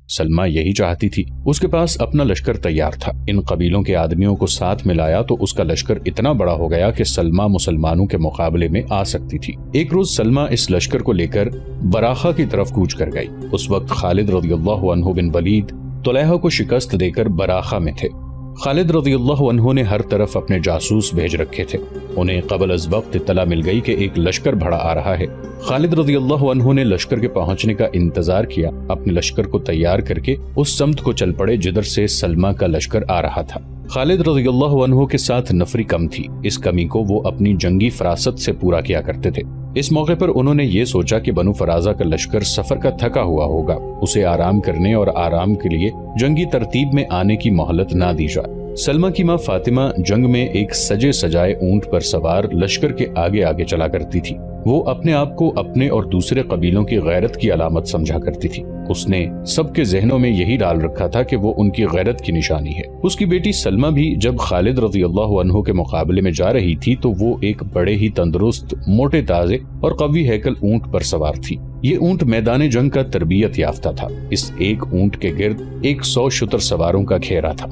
سلمہ یہی چاہتی تھی۔ اس کے پاس اپنا لشکر تیار تھا۔ ان قبیلوں کے آدمیوں کو ساتھ ملایا تو اس کا لشکر اتنا بڑا ہو گیا کہ سلمہ مسلمانوں کے مقابلے میں آ سکتی تھی۔ ایک روز سلمہ اس لشکر کو لے کر براخا کی طرف کوچ کر گئی۔ اس وقت خالد رضی اللہ عنہ بن ولید طلیحہ کو شکست دے کر براخا میں تھے۔ خالد رضی اللہ عنہ نے ہر طرف اپنے جاسوس بھیج رکھے تھے۔ انہیں قبل از وقت اطلاع مل گئی کہ ایک لشکر بھڑا آ رہا ہے۔ خالد رضی اللہ عنہ نے لشکر کے پہنچنے کا انتظار کیا، اپنے لشکر کو تیار کر کے اس سمت کو چل پڑے جدھر سے سلمہ کا لشکر آ رہا تھا۔ خالد رضی اللہ عنہ کے ساتھ نفری کم تھی، اس کمی کو وہ اپنی جنگی فراست سے پورا کیا کرتے تھے۔ اس موقع پر انہوں نے یہ سوچا کہ بنو فرازہ کا لشکر سفر کا تھکا ہوا ہوگا، اسے آرام کرنے اور آرام کے لیے جنگی ترتیب میں آنے کی مہلت نہ دی جائے۔ سلمہ کی ماں فاطمہ جنگ میں ایک سجے سجائے اونٹ پر سوار لشکر کے آگے آگے چلا کرتی تھی۔ وہ اپنے آپ کو اپنے اور دوسرے قبیلوں کی غیرت کی علامت سمجھا کرتی تھی۔ اس نے سب کے ذہنوں میں یہی ڈال رکھا تھا کہ وہ ان کی غیرت کی نشانی ہے۔ اس کی بیٹی سلمہ بھی جب خالد رضی اللہ عنہ کے مقابلے میں جا رہی تھی تو وہ ایک بڑے ہی تندرست، موٹے تازے اور قوی ہیکل اونٹ پر سوار تھی۔ یہ اونٹ میدان جنگ کا تربیت یافتہ تھا۔ اس ایک اونٹ کے گرد 100 شتر سواروں کا گھیرا تھا۔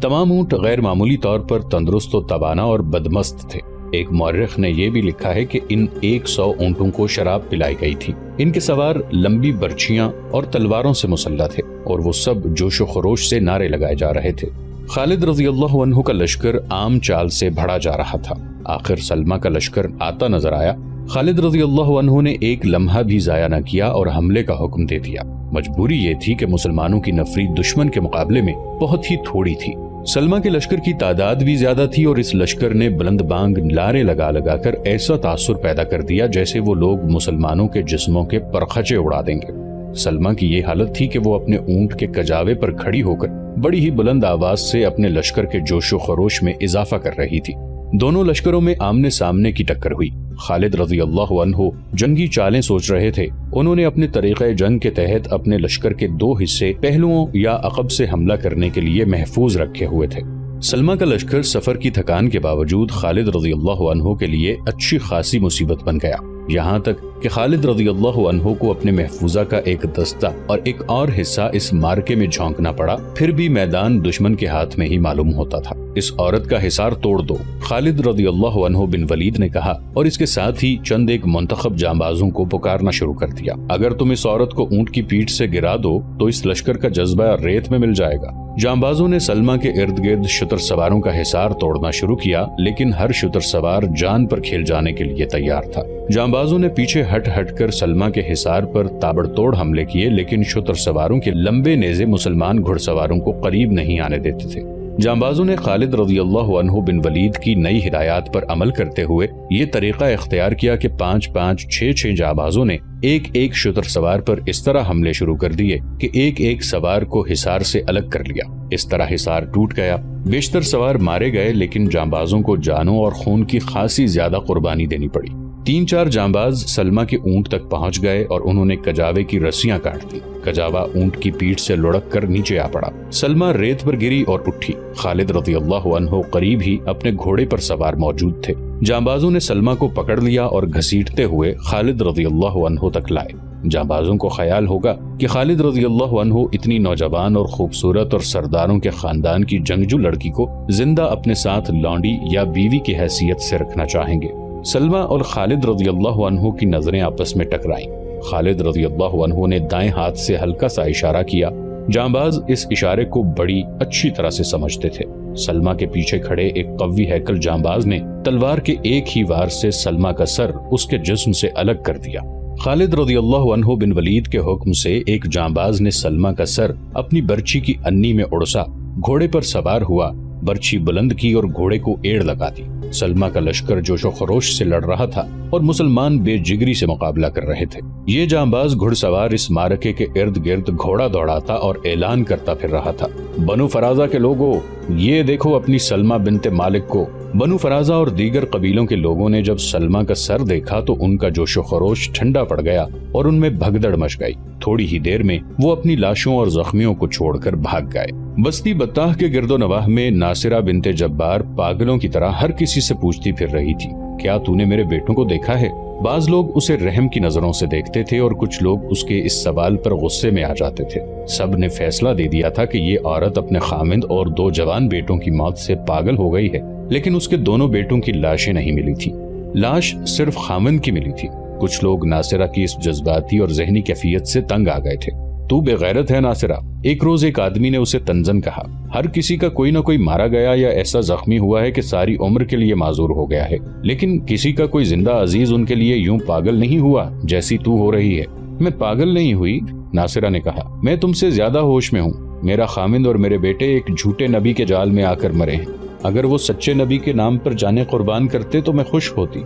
تمام اونٹ غیر معمولی طور پر تندرست و توانا اور بدمست تھے۔ ایک مورخ نے یہ بھی لکھا ہے کہ ان 100 اونٹوں کو شراب پلائی گئی تھی۔ ان کے سوار لمبی برچیاں اور تلواروں سے مسلح تھے اور وہ سب جوش و خروش سے نعرے لگائے جا رہے تھے۔ خالد رضی اللہ عنہ کا لشکر عام چال سے بڑھا جا رہا تھا۔ آخر سلمہ کا لشکر آتا نظر آیا۔ خالد رضی اللہ عنہ نے ایک لمحہ بھی ضائع نہ کیا اور حملے کا حکم دے دیا۔ مجبوری یہ تھی کہ مسلمانوں کی نفری دشمن کے مقابلے میں بہت ہی تھوڑی تھی۔ سلمہ کے لشکر کی تعداد بھی زیادہ تھی اور اس لشکر نے بلند بانگ لارے لگا لگا کر ایسا تاثر پیدا کر دیا جیسے وہ لوگ مسلمانوں کے جسموں کے پرخچے اڑا دیں گے۔ سلمہ کی یہ حالت تھی کہ وہ اپنے اونٹ کے کجاوے پر کھڑی ہو کر بڑی ہی بلند آواز سے اپنے لشکر کے جوش و خروش میں اضافہ کر رہی تھی۔ دونوں لشکروں میں آمنے سامنے کی ٹکر ہوئی۔ خالد رضی اللہ عنہ جنگی چالیں سوچ رہے تھے۔ انہوں نے اپنے طریقہ جنگ کے تحت اپنے لشکر کے 2 حصے پہلوؤں یا عقب سے حملہ کرنے کے لیے محفوظ رکھے ہوئے تھے۔ سلمہ کا لشکر سفر کی تھکان کے باوجود خالد رضی اللہ عنہ کے لیے اچھی خاصی مصیبت بن گیا، یہاں تک کہ خالد رضی اللہ عنہ کو اپنے محفوظہ کا ایک دستہ اور ایک اور حصہ اس مارکے میں جھونکنا پڑا، پھر بھی میدان دشمن کے ہاتھ میں ہی معلوم ہوتا تھا۔ اس عورت کا حصار توڑ دو، خالد رضی اللہ عنہ بن ولید نے کہا اور اس کے ساتھ ہی چند ایک منتخب جانبازوں کو پکارنا شروع کر دیا۔ اگر تم اس عورت کو اونٹ کی پیٹھ سے گرا دو تو اس لشکر کا جذبہ ریت میں مل جائے گا۔ جانبازوں نے سلمہ کے ارد گرد شتر سواروں کا حصار توڑنا شروع کیا، لیکن ہر شتر سوار جان پر کھیل جانے کے لیے تیار تھا۔ جانبازوں نے پیچھے ہٹ ہٹ کر سلمہ کے حصار پر تابڑ توڑ حملے کیے، لیکن شتر سواروں کے لمبے نیزے مسلمان گھڑ سواروں کو قریب نہیں آنے دیتے تھے۔ جانبازوں نے خالد رضی اللہ عنہ بن ولید کی نئی ہدایات پر عمل کرتے ہوئے یہ طریقہ اختیار کیا کہ 5-5 6-6 جانبازوں نے ایک ایک شتر سوار پر اس طرح حملے شروع کر دیے کہ ایک ایک سوار کو حصار سے الگ کر لیا۔ اس طرح حصار ٹوٹ گیا، بیشتر سوار مارے گئے، لیکن جانبازوں کو جانوں اور خون کی خاصی زیادہ قربانی دینی پڑی۔ 3-4 جانباز سلمہ کے اونٹ تک پہنچ گئے اور انہوں نے کجاوے کی رسیاں کاٹ دی۔ کجاوا اونٹ کی پیٹھ سے لڑک کر نیچے آ پڑا۔ سلمہ ریت پر گری اور اٹھی۔ خالد رضی اللہ عنہ قریب ہی اپنے گھوڑے پر سوار موجود تھے۔ جانبازوں نے سلمہ کو پکڑ لیا اور گھسیٹتے ہوئے خالد رضی اللہ عنہ تک لائے۔ جانبازوں کو خیال ہوگا کہ خالد رضی اللہ عنہ اتنی نوجوان اور خوبصورت اور سرداروں کے خاندان کی جنگجو لڑکی کو زندہ اپنے ساتھ لونڈی یا بیوی کی حیثیت سے رکھنا چاہیں گے۔ سلمہ اور خالد رضی اللہ عنہ کی نظریں آپس میں ٹکرائیں۔ خالد رضی اللہ عنہ نے دائیں ہاتھ سے ہلکا سا اشارہ کیا۔ جانباز اس اشارے کو بڑی اچھی طرح سے سمجھتے تھے۔ سلمہ کے پیچھے کھڑے ایک قوی ہیکل جانباز نے تلوار کے ایک ہی وار سے سلمہ کا سر اس کے جسم سے الگ کر دیا۔ خالد رضی اللہ عنہ بن ولید کے حکم سے ایک جانباز نے سلمہ کا سر اپنی برچی کی انی میں اڑسا، گھوڑے پر سوار ہوا، برچی بلند کی اور گھوڑے کو ایڑ لگا دی۔ سلمہ کا لشکر جوش و خروش سے لڑ رہا تھا اور مسلمان بے جگری سے مقابلہ کر رہے تھے۔ یہ جانباز گھڑ سوار اس مارکے کے ارد گرد گھوڑا دوڑاتا اور اعلان کرتا پھر رہا تھا، بنو فرازہ کے لوگوں، یہ دیکھو اپنی سلمہ بنت مالک کو۔ بنو فرازہ اور دیگر قبیلوں کے لوگوں نے جب سلمہ کا سر دیکھا تو ان کا جوش و خروش ٹھنڈا پڑ گیا اور ان میں بھگدڑ مچ گئی۔ تھوڑی ہی دیر میں وہ اپنی لاشوں اور زخمیوں کو چھوڑ کر بھاگ گئے۔ بستی بطاح کے گرد و نواح میں ناصرہ بنت جبار پاگلوں کی طرح ہر کسی سے پوچھتی پھر رہی تھی، کیا تو نے میرے بیٹوں کو دیکھا ہے؟ بعض لوگ اسے رحم کی نظروں سے دیکھتے تھے اور کچھ لوگ اس کے اس سوال پر غصے میں آ جاتے تھے۔ سب نے فیصلہ دے دیا تھا کہ یہ عورت اپنے خامند اور 2 جوان بیٹوں کی موت سے پاگل ہو گئی ہے، لیکن اس کے دونوں بیٹوں کی لاشیں نہیں ملی تھی۔ لاش صرف خامند کی ملی تھی۔ کچھ لوگ ناصرہ کی اس جذباتی اور ذہنی کیفیت سے تنگ آ گئے تھے۔ تو بے غیرت ہے ناصرہ، ایک روز ایک آدمی نے اسے تنزن کہا۔ ہر کسی کا کوئی نہ کوئی مارا گیا یا ایسا زخمی ہوا ہے کہ ساری عمر کے لیے معذور ہو گیا ہے، لیکن کسی کا کوئی زندہ عزیز ان کے لیے یوں پاگل نہیں ہوا جیسی تو ہو رہی ہے۔ میں پاگل نہیں ہوئی، ناصرہ نے کہا، میں تم سے زیادہ ہوش میں ہوں۔ میرا خامند اور میرے بیٹے ایک جھوٹے نبی کے جال میں آ کر مرے ہیں۔ اگر وہ سچے نبی کے نام پر جانیں قربان کرتے تو میں خوش ہوتی۔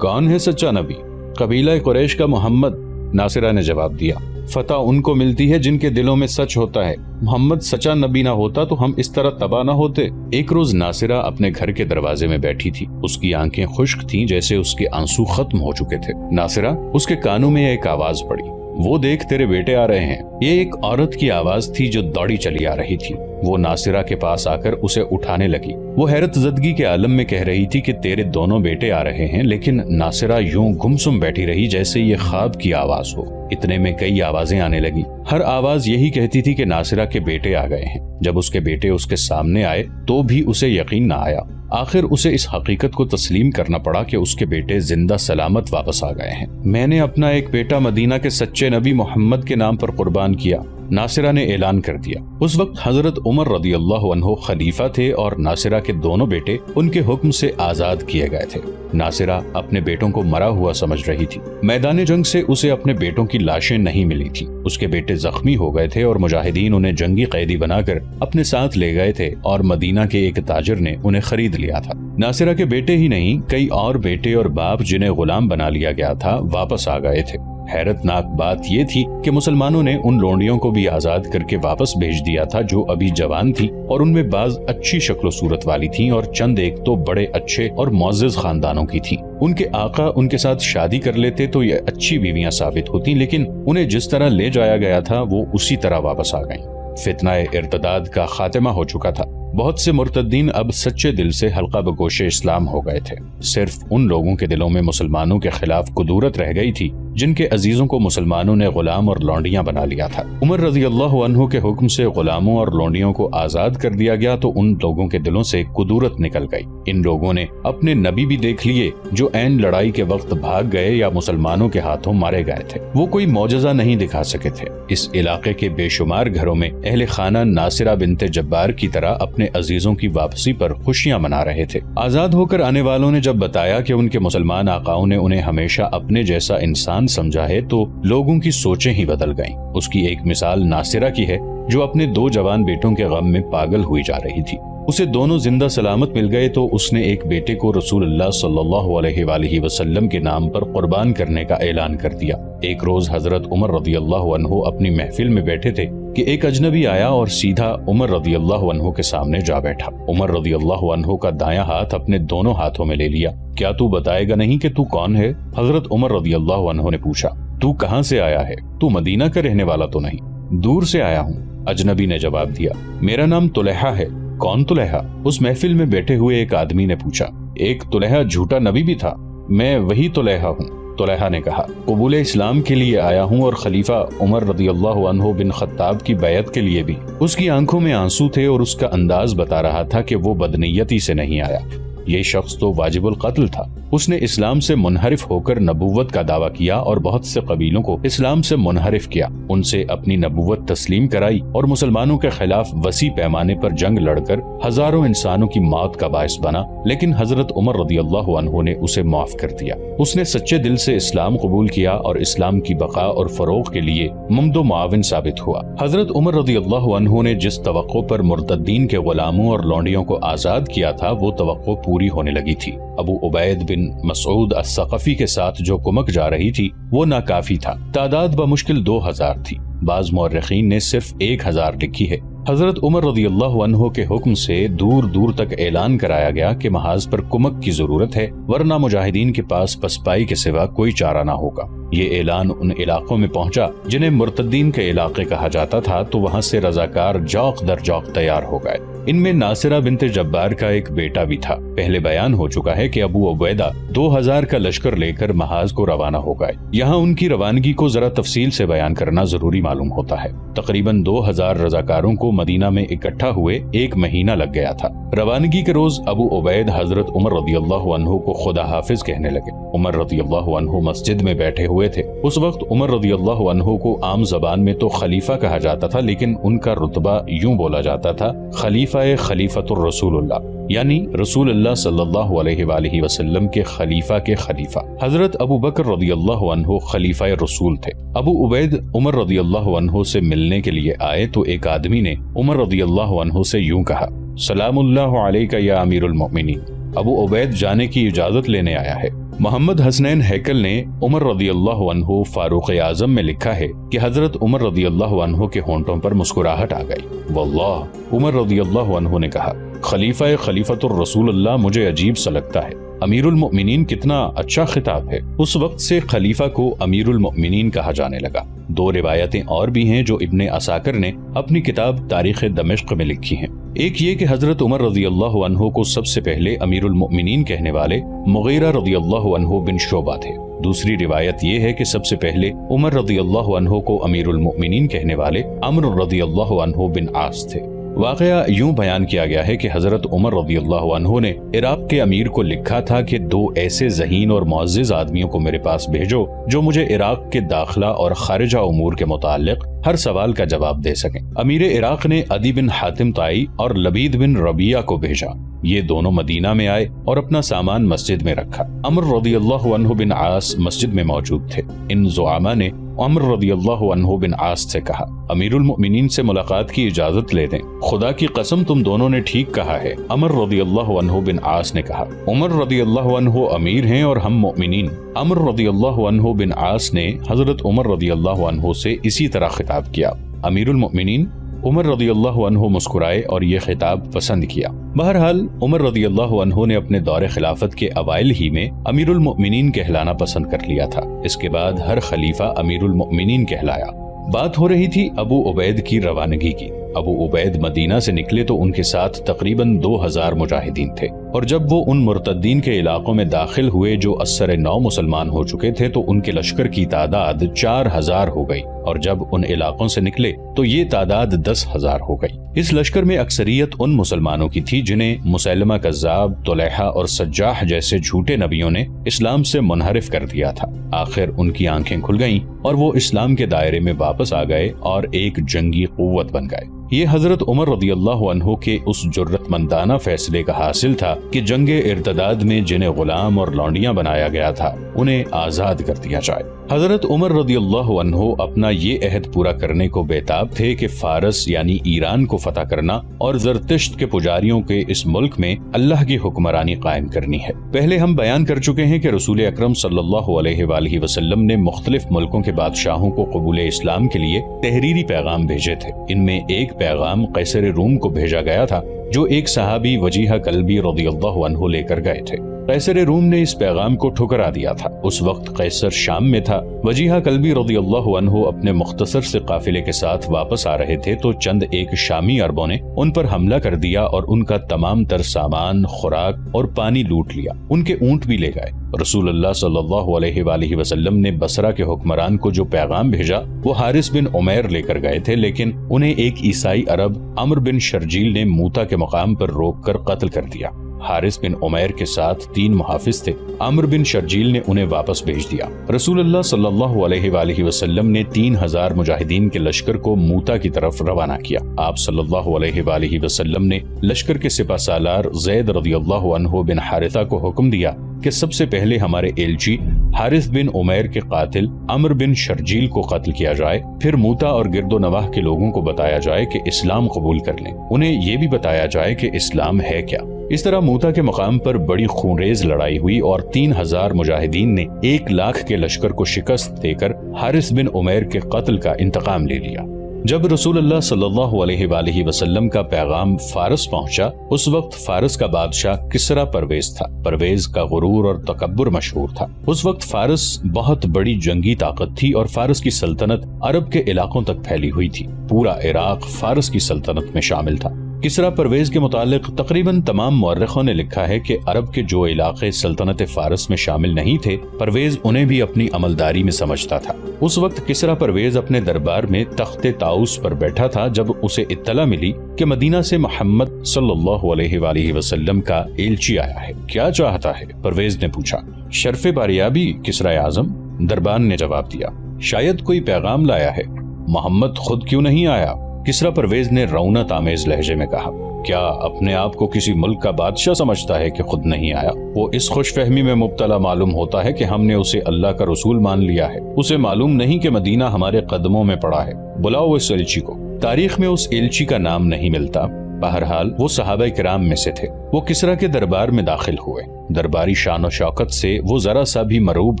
کون ہے سچا نبی؟ قبیلہ قریش کا محمد، ناصرہ نے جواب دیا۔ فتح ان کو ملتی ہے جن کے دلوں میں سچ ہوتا ہے۔ محمد سچا نبی نہ ہوتا تو ہم اس طرح تباہ نہ ہوتے۔ ایک روز ناصرہ اپنے گھر کے دروازے میں بیٹھی تھی۔ اس کی آنکھیں خشک تھیں جیسے اس کے آنسو ختم ہو چکے تھے۔ ناصرہ، اس کے کانوں میں ایک آواز پڑی، وہ دیکھ تیرے بیٹے آ رہے ہیں۔ یہ ایک عورت کی آواز تھی جو دوڑی چلی آ رہی تھی۔ وہ ناصرہ کے پاس آ کر اسے اٹھانے لگی۔ وہ حیرت زدگی کے عالم میں کہہ رہی تھی کہ تیرے دونوں بیٹے آ رہے ہیں، لیکن ناصرہ یوں گمسم بیٹھی رہی جیسے یہ خواب کی آواز ہو۔ اتنے میں کئی آوازیں آنے لگی۔ ہر آواز یہی کہتی تھی کہ ناصرہ کے بیٹے آ گئے ہیں۔ جب اس کے بیٹے اس کے سامنے آئے تو بھی اسے یقین نہ آیا۔ آخر اسے اس حقیقت کو تسلیم کرنا پڑا کہ اس کے بیٹے زندہ سلامت واپس آ گئے ہیں۔ میں نے اپنا ایک بیٹا مدینہ کے سچے نبی محمد کے نام پر قربان کیا، ناصرہ نے اعلان کر دیا۔ اس وقت حضرت عمر رضی اللہ عنہ خلیفہ تھے اور ناصرہ کے دونوں بیٹے ان کے حکم سے آزاد کیے گئے تھے۔ ناصرہ اپنے بیٹوں کو مرا ہوا سمجھ رہی تھی۔ میدان جنگ سے اسے اپنے بیٹوں کی لاشیں نہیں ملی تھی۔ اس کے بیٹے زخمی ہو گئے تھے اور مجاہدین انہیں جنگی قیدی بنا کر اپنے ساتھ لے گئے تھے اور مدینہ کے ایک تاجر نے انہیں خرید لیا تھا۔ ناصرہ کے بیٹے ہی نہیں، کئی اور بیٹے اور باپ جنہیں غلام بنا لیا گیا تھا واپس آ گئے تھے۔ حیرت ناک بات یہ تھی کہ مسلمانوں نے ان لونڈیوں کو بھی آزاد کر کے واپس بھیج دیا تھا جو ابھی جوان تھی، اور ان میں بعض اچھی شکل و صورت والی تھیں اور چند ایک تو بڑے اچھے اور معزز خاندانوں کی تھیں۔ ان کے آقا ان کے ساتھ شادی کر لیتے تو یہ اچھی بیویاں ثابت ہوتی، لیکن انہیں جس طرح لے جایا گیا تھا وہ اسی طرح واپس آ گئیں۔ فتنہ ارتداد کا خاتمہ ہو چکا تھا۔ بہت سے مرتدین اب سچے دل سے حلقہ بگوش اسلام ہو گئے تھے۔ صرف ان لوگوں کے دلوں میں مسلمانوں کے خلاف کدورت رہ گئی تھی جن کے عزیزوں کو مسلمانوں نے غلام اور لونڈیاں بنا لیا تھا۔ عمر رضی اللہ عنہ کے حکم سے غلاموں اور لونڈیوں کو آزاد کر دیا گیا تو ان لوگوں کے دلوں سے کدورت نکل گئی۔ ان لوگوں نے اپنے نبی بھی دیکھ لیے جو عین لڑائی کے وقت بھاگ گئے یا مسلمانوں کے ہاتھوں مارے گئے تھے۔ وہ کوئی معجزہ نہیں دکھا سکے تھے۔ اس علاقے کے بے شمار گھروں میں اہل خانہ ناصرہ بنت جبار کی طرح اپنے عزیزوں کی واپسی پر خوشیاں منا رہے تھے۔ آزاد ہو کر آنے والوں نے جب بتایا کہ ان کے مسلمان آقاؤں نے انہیں ہمیشہ اپنے جیسا انسان سمجھا ہے تو لوگوں کی سوچیں ہی بدل گئیں۔ اس کی ایک مثال ناصرہ کی ہے جو اپنے 2 جوان بیٹوں کے غم میں پاگل ہوئی جا رہی تھی۔ اسے دونوں زندہ سلامت مل گئے تو اس نے ایک بیٹے کو رسول اللہ صلی اللہ علیہ وآلہ وسلم کے نام پر قربان کرنے کا اعلان کر دیا۔ ایک روز حضرت عمر رضی اللہ عنہ اپنی محفل میں بیٹھے تھے کہ ایک اجنبی آیا اور سیدھا عمر رضی اللہ عنہ کے سامنے جا بیٹھا۔ عمر رضی اللہ عنہ کا دایاں ہاتھ اپنے دونوں ہاتھوں میں لے لیا۔ کیا تو بتائے گا نہیں کہ تو کون ہے؟ حضرت عمر رضی اللہ عنہ نے پوچھا۔ تو کہاں سے آیا ہے؟ تو مدینہ کا رہنے والا تو نہیں؟ دور سے آیا ہوں، اجنبی نے جواب دیا۔ میرا نام طلحہ ہے۔ کون طلحہ؟ اس محفل میں بیٹھے ہوئے ایک آدمی نے پوچھا۔ ایک طلحہ جھوٹا نبی بھی تھا، میں وہی طلحہ ہوں، طلحہ نے کہا۔ قبول اسلام کے لیے آیا ہوں اور خلیفہ عمر رضی اللہ عنہ بن خطاب کی بیعت کے لیے بھی۔ اس کی آنکھوں میں آنسو تھے اور اس کا انداز بتا رہا تھا کہ وہ بدنیتی سے نہیں آیا۔ یہ شخص تو واجب القتل تھا۔ اس نے اسلام سے منحرف ہو کر نبوت کا دعویٰ کیا اور بہت سے قبیلوں کو اسلام سے منحرف کیا، ان سے اپنی نبوت تسلیم کرائی اور مسلمانوں کے خلاف وسیع پیمانے پر جنگ لڑ کر ہزاروں انسانوں کی موت کا باعث بنا، لیکن حضرت عمر رضی اللہ عنہ نے اسے معاف کر دیا۔ اس نے سچے دل سے اسلام قبول کیا اور اسلام کی بقا اور فروغ کے لیے ممد و معاون ثابت ہوا۔ حضرت عمر رضی اللہ عنہ نے جس توقع پر مرتدین کے غلاموں اور لونڈیوں کو آزاد کیا تھا وہ توقع پوری ہونے لگی تھی۔ ابو عبید بن مسعود الثقفی کے ساتھ جو کمک جا رہی تھی وہ ناکافی تھا۔ تعداد بمشکل 2000 تھی، بعض مورخین نے صرف 1000 لکھی ہے۔ حضرت عمر رضی اللہ عنہ کے حکم سے دور دور تک اعلان کرایا گیا کہ محاذ پر کمک کی ضرورت ہے، ورنہ مجاہدین کے پاس پسپائی کے سوا کوئی چارہ نہ ہوگا۔ یہ اعلان ان علاقوں میں پہنچا جنہیں مرتدین کے علاقے کہا جاتا تھا، تو وہاں سے رضاکار جوق در جوق تیار ہو گئے۔ ان میں ناصرہ بنت جبار کا ایک بیٹا بھی تھا۔ پہلے بیان ہو چکا ہے کہ ابو عبیدہ 2000 کا لشکر لے کر محاذ کو روانہ ہو گئے۔ یہاں ان کی روانگی کو ذرا تفصیل سے بیان کرنا ضروری معلوم ہوتا ہے۔ تقریباً 2000 رضاکاروں کو مدینہ میں اکٹھا ہوئے 1 مہینہ لگ گیا تھا۔ روانگی کے روز ابو عبید حضرت عمر رضی اللہ عنہ کو خدا حافظ کہنے لگے۔ عمر رضی اللہ عنہ مسجد میں بیٹھے ہوئے تھے۔ اس وقت عمر رضی اللہ عنہ کو عام زبان میں تو خلیفہ کہا جاتا تھا، لیکن ان کا رتبہ یوں بولا جاتا تھا، خلیفۃ الرسول اللہ، یعنی رسول اللہ صلی اللہ علیہ وآلہ وسلم کے خلیفہ۔ حضرت ابو بکر رضی اللہ عنہ خلیفہ رسول تھے۔ ابو عبید عمر رضی اللہ عنہ سے ملنے کے لیے آئے تو ایک آدمی نے عمر رضی اللہ عنہ سے یوں کہا، سلام اللہ علیک یا امیر المؤمنین، ابو عبید جانے کی اجازت لینے آیا ہے۔ محمد حسنین ہیکل نے عمر رضی اللہ عنہ فاروق اعظم میں لکھا ہے کہ حضرت عمر رضی اللہ عنہ کے ہونٹوں پر مسکراہٹ آ گئی۔ واللہ، عمر رضی اللہ عنہ نے کہا، خلیفۃ الرسول اللہ مجھے عجیب سا لگتا ہے، امیر المؤمنین کتنا اچھا خطاب ہے۔ اس وقت سے خلیفہ کو امیر المؤمنین کہا جانے لگا۔ 2 روایتیں اور بھی ہیں جو ابن عساکر نے اپنی کتاب تاریخ دمشق میں لکھی ہیں۔ ایک یہ کہ حضرت عمر رضی اللہ عنہ کو سب سے پہلے امیر المؤمنین کہنے والے مغیرہ رضی اللہ عنہ بن شعبہ تھے۔ دوسری روایت یہ ہے کہ سب سے پہلے عمر رضی اللہ عنہ کو امیر المؤمنین کہنے والے عمرو رضی اللہ عنہ بن عاص تھے۔ واقعہ یوں بیان کیا گیا ہے کہ حضرت عمر رضی اللہ عنہ نے عراق کے امیر کو لکھا تھا کہ 2 ایسے ذہین اور معزز آدمیوں کو میرے پاس بھیجو جو مجھے عراق کے داخلہ اور خارجہ امور کے متعلق ہر سوال کا جواب دے سکیں۔ امیر عراق نے عدی بن حاتم طائی اور لبید بن ربیعہ کو بھیجا۔ یہ دونوں مدینہ میں آئے اور اپنا سامان مسجد میں رکھا۔ عمرو رضی اللہ عنہ بن عاص مسجد میں موجود تھے۔ ان زعما نے عمرو رضی اللہ عنہ بن عاص سے کہا، امیر المؤمنین سے ملاقات کی اجازت لے دیں، خدا کی قسم تم دونوں نے ٹھیک کہا ہے۔ عمرو رضی اللہ عنہ بن عاص نے کہا، عمر رضی اللہ عنہ امیر ہیں اور ہم مؤمنین۔ عمرو رضی اللہ عنہ بن عاص نے حضرت عمر رضی اللہ عنہ سے اسی طرح خطاب کیا، امیر المؤمنین۔ عمر رضی اللہ عنہ مسکرائے اور یہ خطاب پسند کیا۔ بہرحال عمر رضی اللہ عنہ نے اپنے دور خلافت کے اوائل ہی میں امیر المؤمنین کہلانا پسند کر لیا تھا۔ اس کے بعد ہر خلیفہ امیر المؤمنین کہلایا۔ بات ہو رہی تھی ابو عبید کی روانگی کی۔ ابو عبید مدینہ سے نکلے تو ان کے ساتھ تقریباً 2000 مجاہدین تھے، اور جب وہ ان مرتدین کے علاقوں میں داخل ہوئے جو اثر نو مسلمان ہو چکے تھے تو ان کے لشکر کی تعداد 4000 ہو گئی، اور جب ان علاقوں سے نکلے تو یہ تعداد 10,000 ہو گئی۔ اس لشکر میں اکثریت ان مسلمانوں کی تھی جنہیں مسیلمہ کذاب، طلیحہ اور سجاح جیسے جھوٹے نبیوں نے اسلام سے منحرف کر دیا تھا۔ آخر ان کی آنکھیں کھل گئیں اور وہ اسلام کے دائرے میں واپس آ گئے اور ایک جنگی قوت بن گئے۔ یہ حضرت عمر رضی اللہ عنہ کے اس جرت مندانہ فیصلے کا حاصل تھا کہ جنگ ارتداد میں جنہیں غلام اور لونڈیاں بنایا گیا تھا انہیں آزاد کر دیا جائے۔ حضرت عمر رضی اللہ عنہ اپنا یہ عہد پورا کرنے کو بےتاب تھے کہ فارس یعنی ایران کو فتح کرنا اور زرتشت کے پجاریوں کے اس ملک میں اللہ کی حکمرانی قائم کرنی ہے۔ پہلے ہم بیان کر چکے ہیں کہ رسول اکرم صلی اللہ علیہ وآلہ وسلم نے مختلف ملکوں کے بادشاہوں کو قبول اسلام کے لیے تحریری پیغام بھیجے تھے۔ ان میں ایک پیغام قیصر روم کو بھیجا گیا تھا جو ایک صحابی وجیہ کلبی رضی اللہ عنہ لے کر گئے تھے۔ قیصر روم نے اس پیغام کو ٹھکرا دیا تھا۔ اس وقت قیصر شام میں تھا۔ وجیہ کلبی رضی اللہ عنہ اپنے مختصر سے قافلے کے ساتھ واپس آ رہے تھے تو چند ایک شامی عربوں نے ان پر حملہ کر دیا اور ان کا تمام تر سامان، خوراک اور پانی لوٹ لیا۔ ان کے اونٹ بھی لے گئے۔ رسول اللہ صلی اللہ علیہ وآلہ وسلم نے بصرہ کے حکمران کو جو پیغام بھیجا وہ حارث بن عمیر لے کر گئے تھے، لیکن انہیں ایک عیسائی عرب عمرو بن شرجیل نے موتا کے مقام پر روک کر قتل کر دیا۔ حارث بن عمیر کے ساتھ 3 محافظ تھے۔ عمرو بن شرجیل نے انہیں واپس بھیج دیا۔ رسول اللہ صلی اللہ علیہ وآلہ وسلم نے 3000 مجاہدین کے لشکر کو موتا کی طرف روانہ کیا۔ آپ صلی اللہ علیہ وآلہ وسلم نے لشکر کے سپہ سالار زید رضی اللہ عنہ بن حارثہ کو حکم دیا کہ سب سے پہلے ہمارے ایلچی حارث بن عمیر کے قاتل عمرو بن شرجیل کو قتل کیا جائے، پھر موتا اور گرد و نواح کے لوگوں کو بتایا جائے کہ اسلام قبول کر لیں، انہیں یہ بھی بتایا جائے کہ اسلام ہے کیا۔ اس طرح موتا کے مقام پر بڑی خونریز لڑائی ہوئی اور 3000 مجاہدین نے 1 لاکھ کے لشکر کو شکست دے کر حارث بن عمیر کے قتل کا انتقام لے لیا۔ جب رسول اللہ صلی اللہ علیہ وآلہ وسلم کا پیغام فارس پہنچا اس وقت فارس کا بادشاہ کسرا پرویز تھا۔ پرویز کا غرور اور تکبر مشہور تھا۔ اس وقت فارس بہت بڑی جنگی طاقت تھی اور فارس کی سلطنت عرب کے علاقوں تک پھیلی ہوئی تھی۔ پورا عراق فارس کی سلطنت میں شامل تھا۔ کسرا پرویز کے متعلق تقریباً تمام مورخوں نے لکھا ہے کہ عرب کے جو علاقے سلطنت فارس میں شامل نہیں تھے، پرویز انہیں بھی اپنی عملداری میں سمجھتا تھا۔ اس وقت کسرا پرویز اپنے دربار میں تخت طاؤس پر بیٹھا تھا جب اسے اطلاع ملی کہ مدینہ سے محمد صلی اللہ علیہ وآلہ وسلم کا ایلچی آیا ہے۔ کیا چاہتا ہے؟ پرویز نے پوچھا۔ شرف باریابی کسرا اعظم، دربان نے جواب دیا۔ شاید کوئی پیغام لایا ہے۔ محمد خود کیوں نہیں آیا؟ کسرا پرویز نے رونت آمیز لہجے میں کہا۔ کیا اپنے آپ کو کسی ملک کا بادشاہ سمجھتا ہے کہ خود نہیں آیا؟ وہ اس خوش فہمی میں مبتلا معلوم ہوتا ہے کہ ہم نے اسے اللہ کا رسول مان لیا ہے۔ اسے معلوم نہیں کہ مدینہ ہمارے قدموں میں پڑا ہے۔ بلاؤ اس ایلچی کو۔ تاریخ میں اس ایلچی کا نام نہیں ملتا، بہرحال وہ صحابہ کرام میں سے تھے۔ وہ کسرا کے دربار میں داخل ہوئے۔ درباری شان و شوکت سے وہ ذرا سا بھی مروب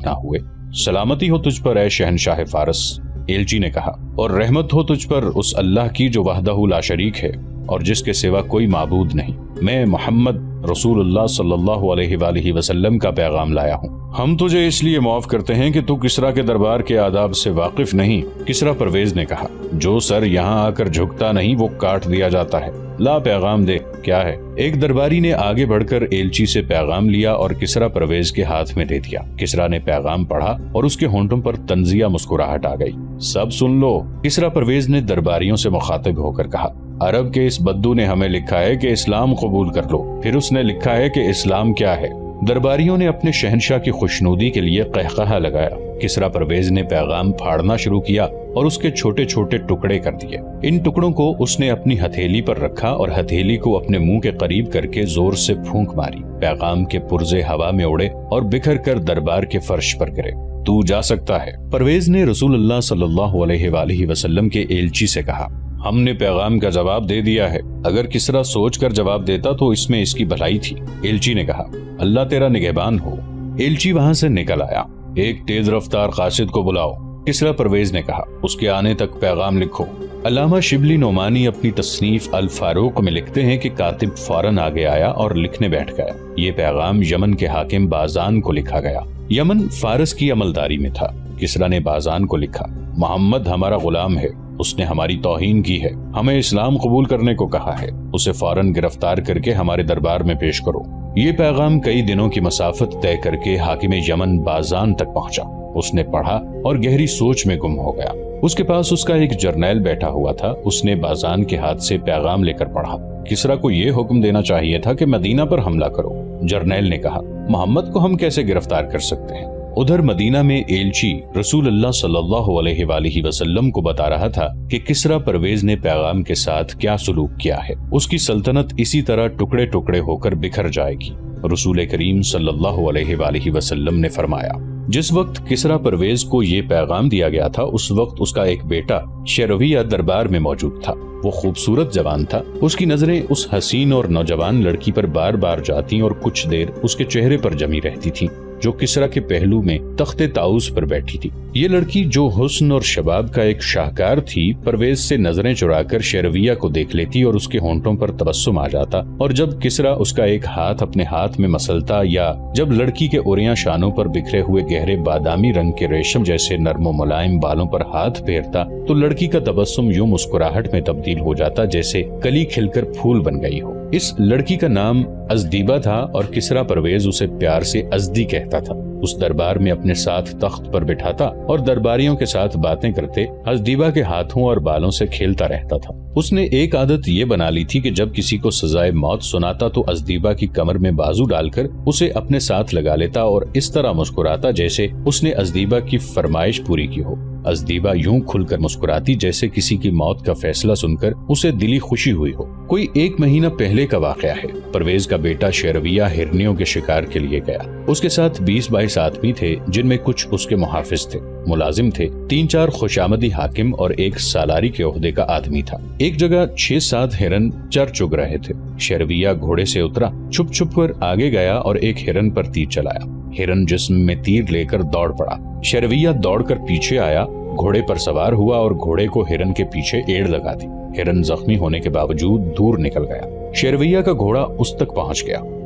نہ ہوئے۔ سلامتی ہو تجھ پر اے شہنشاہ فارس، ایلچی نے کہا، اور رحمت ہو تجھ پر اس اللہ کی جو وحدہ لا شریک ہے اور جس کے سوا کوئی معبود نہیں۔ میں محمد رسول اللہ صلی اللہ علیہ وآلہ وسلم کا پیغام لایا ہوں۔ ہم تجھے اس لیے معاف کرتے ہیں کہ تو کسرا کے دربار کے آداب سے واقف نہیں، کسرا پرویز نے کہا۔ جو سر یہاں آ کر جھکتا نہیں وہ کاٹ دیا جاتا ہے۔ لا پیغام دے، کیا ہے؟ ایک درباری نے آگے بڑھ کر ایلچی سے پیغام لیا اور کسرا پرویز کے ہاتھ میں دے دیا۔ کسرا نے پیغام پڑھا اور اس کے ہونٹوں پر طنزیہ مسکراہٹ آ گئی۔ سب سن لو، کسرا پرویز نے درباریوں سے مخاطب ہو کر کہا۔ عرب کے اس بدو نے ہمیں لکھا ہے کہ اسلام قبول کر لو، پھر اس نے لکھا ہے کہ اسلام کیا ہے۔ درباریوں نے اپنے شہنشاہ کی خوشنودی کے لیے قہقہہ لگایا۔ کسرا پرویز نے پیغام پھاڑنا شروع کیا اور اس کے چھوٹے چھوٹے ٹکڑے کر دیے۔ ان ٹکڑوں کو اس نے اپنی ہتھیلی پر رکھا اور ہتھیلی کو اپنے منہ کے قریب کر کے زور سے پھونک ماری۔ پیغام کے پرزے ہوا میں اڑے اور بکھر کر دربار کے فرش پر گرے۔ تو جا سکتا ہے، پرویز نے رسول اللہ صلی اللہ علیہ وآلہ وسلم کے ایلچی سے کہا۔ ہم نے پیغام کا جواب دے دیا ہے۔ اگر کسرا سوچ کر جواب دیتا تو اس میں اس کی بھلائی تھی۔ ایلچی نے کہا، اللہ تیرا نگہبان ہو۔ ایلچی وہاں سے نکل آیا۔ ایک تیز رفتار قاصد کو بلاؤ، کسرا پرویز نے کہا۔ اس کے آنے تک پیغام لکھو۔ علامہ شبلی نعمانی اپنی تصنیف الفاروق میں لکھتے ہیں کہ کاتب فوراً آگے آیا اور لکھنے بیٹھ گیا۔ یہ پیغام یمن کے حاکم بازان کو لکھا گیا۔ یمن فارس کی عملداری میں تھا۔ کسرا نے بازان کو لکھا، محمد ہمارا غلام ہے، اس نے ہماری توہین کی ہے، ہمیں اسلام قبول کرنے کو کہا ہے، اسے فوراً گرفتار کر کے ہمارے دربار میں پیش کرو۔ یہ پیغام کئی دنوں کی مسافت طے کر کے حاکم یمن بازان تک پہنچا۔ اس نے پڑھا اور گہری سوچ میں گم ہو گیا۔ اس کے پاس اس کا ایک جرنیل بیٹھا ہوا تھا۔ اس نے بازان کے ہاتھ سے پیغام لے کر پڑھا۔ کسرا کو یہ حکم دینا چاہیے تھا کہ مدینہ پر حملہ کرو۔ جرنیل نے کہا، محمد کو ہم کیسے گرفتار کر سکتے ہیں؟ ادھر مدینہ میں ایلچی رسول اللہ صلی اللہ علیہ وآلہ وسلم کو بتا رہا تھا کہ کسرا پرویز نے پیغام کے ساتھ کیا سلوک کیا ہے۔ اس کی سلطنت اسی طرح ٹکڑے ٹکڑے ہو کر بکھر جائے گی۔ رسول کریم صلی اللہ علیہ وآلہ وسلم نے فرمایا، جس وقت کسرا پرویز کو یہ پیغام دیا گیا تھا اس وقت اس کا ایک بیٹا شیرویہ دربار میں موجود تھا۔ وہ خوبصورت جوان تھا۔ اس کی نظریں اس حسین اور نوجوان لڑکی پر بار بار جاتی اور کچھ دیر اس کے چہرے پر جمی رہتی تھی جو کسرا کے پہلو میں تخت طاؤس پر بیٹھی تھی۔ یہ لڑکی جو حسن اور شباب کا ایک شاہکار تھی، پرویز سے نظریں چرا کر شیرویہ کو دیکھ لیتی اور اس کے ہونٹوں پر تبسم آ جاتا، اور جب کسرا اس کا ایک ہاتھ اپنے ہاتھ میں مسلتا یا جب لڑکی کے اوریاں شانوں پر بکھرے ہوئے گہرے بادامی رنگ کے ریشم جیسے نرم و ملائم بالوں پر ہاتھ پھیرتا تو لڑکی کا تبسم یوں مسکراہٹ میں تبدیل ہو جاتا جیسے کلی کھل کر پھول بن گئی ہو۔ اس لڑکی کا نام ازدیبہ تھا اور کسرا پرویز اسے پیار سے ازدی کہتا تھا۔ اس دربار میں اپنے ساتھ تخت پر بٹھاتا اور درباریوں کے ساتھ باتیں کرتے ازدیبہ کے ہاتھوں اور بالوں سے کھیلتا رہتا تھا۔ اس نے ایک عادت یہ بنا لی تھی کہ جب کسی کو سزائے موت سناتا تو ازدیبہ کی کمر میں بازو ڈال کر اسے اپنے ساتھ لگا لیتا اور اس طرح مسکراتا جیسے اس نے ازدیبہ کی فرمائش پوری کی ہو۔ ازدیبہ یوں کھل کر مسکراتی جیسے کسی کی موت کا فیصلہ سن کر اسے دلی خوشی ہوئی ہو۔ کوئی 1 مہینہ پہلے کا واقعہ ہے۔ پرویز کا بیٹا شیرویہ ہرنیوں کے شکار کے لیے گیا۔ اس کے ساتھ 20-22 آدمی تھے جن میں کچھ اس کے محافظ تھے، ملازم تھے، 3-4 خوشامدی حاکم اور ایک سالاری کے عہدے کا آدمی تھا۔ ایک جگہ 6-7 ہرن چر چگ رہے تھے۔ شیرویہ گھوڑے سے اترا، چھپ چھپ کر آگے گیا اور ایک ہرن پر تیر چلایا۔ ہرن جسم میں تیر لے کر دوڑ پڑا۔ شیرویہ دوڑ کر پیچھے آیا، گھوڑے پر سوار ہوا اور گھوڑے کو ہرن کے پیچھے ایڑ لگا دی۔ ہرن زخمی ہونے کے باوجود دور نکل گیا۔ شیرویہ کا گھوڑا اس تک پہنچ گیا۔